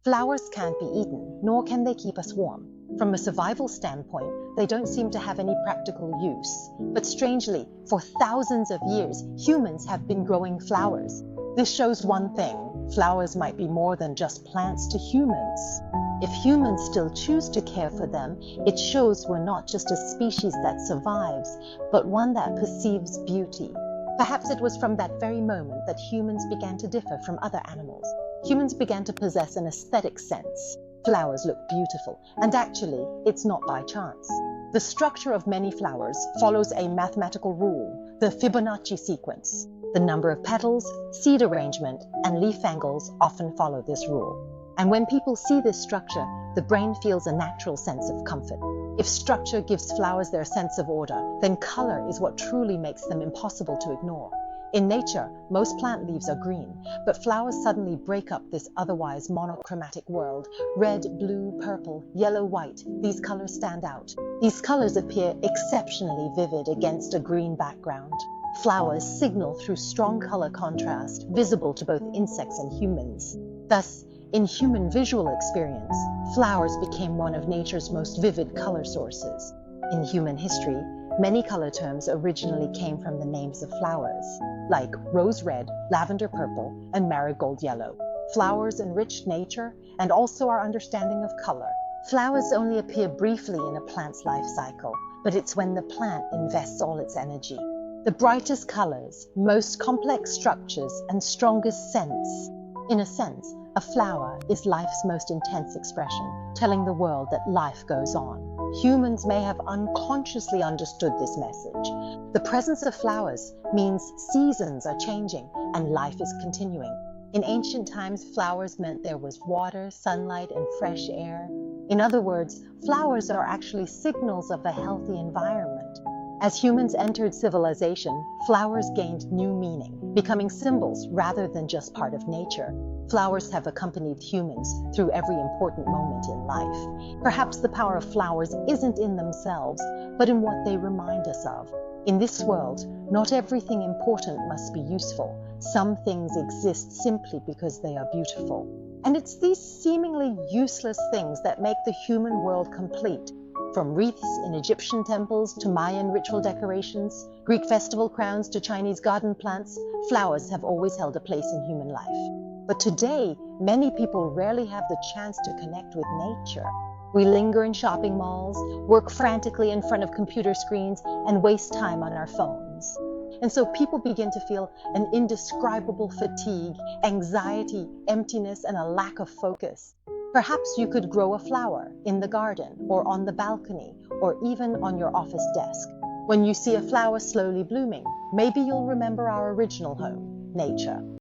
Flowers can't be eaten, nor can they keep us warm. From a survival standpoint, they don't seem to have any practical use. But strangely, for thousands of years, humans have been growing flowers. This shows one thing: flowers might be more than just plants to humans. If humans still choose to care for them, it shows we're not just a species that survives, but one that perceives beauty. Perhaps it was from that very moment that humans began to differ from other animals. Humans began to possess an aesthetic sense. Flowers look beautiful, and actually, it's not by chance. The structure of many flowers follows a mathematical rule, the Fibonacci sequence. The number of petals, seed arrangement, and leaf angles often follow this rule. And when people see this structure, the brain feels a natural sense of comfort. If structure gives flowers their sense of order, then color is what truly makes them impossible to ignore. In nature, most plant leaves are green, but flowers suddenly break up this otherwise monochromatic world. Red, blue, purple, yellow, white, these colors stand out. These colors appear exceptionally vivid against a green background. Flowers signal through strong color contrast, visible to both insects and humans. Thus, in human visual experience, flowers became one of nature's most vivid color sources. In human history, many color terms originally came from the names of flowers, like rose red, lavender purple, and marigold yellow. Flowers enriched nature and also our understanding of color. Flowers only appear briefly in a plant's life cycle, but it's when the plant invests all its energy. The brightest colors, most complex structures, and strongest scents. In a sense, a flower is life's most intense expression, telling the world that life goes on. Humans may have unconsciously understood this message. The presence of flowers means seasons are changing and life is continuing. In ancient times, flowers meant there was water, sunlight, and fresh air. In other words, flowers are actually signals of a healthy environment. As humans entered civilization, flowers gained new meaning, becoming symbols rather than just part of nature. Flowers have accompanied humans through every important moment in life. Perhaps the power of flowers isn't in themselves, but in what they remind us of. In this world, not everything important must be useful. Some things exist simply because they are beautiful. And it's these seemingly useless things that make the human world complete. From wreaths in Egyptian temples to Mayan ritual decorations, Greek festival crowns to Chinese garden plants, flowers have always held a place in human life. But today, many people rarely have the chance to connect with nature. We linger in shopping malls, work frantically in front of computer screens, and waste time on our phones. And so people begin to feel an indescribable fatigue, anxiety, emptiness, and a lack of focus. Perhaps you could grow a flower in the garden or on the balcony or even on your office desk. When you see a flower slowly blooming, maybe you'll remember our original home, nature.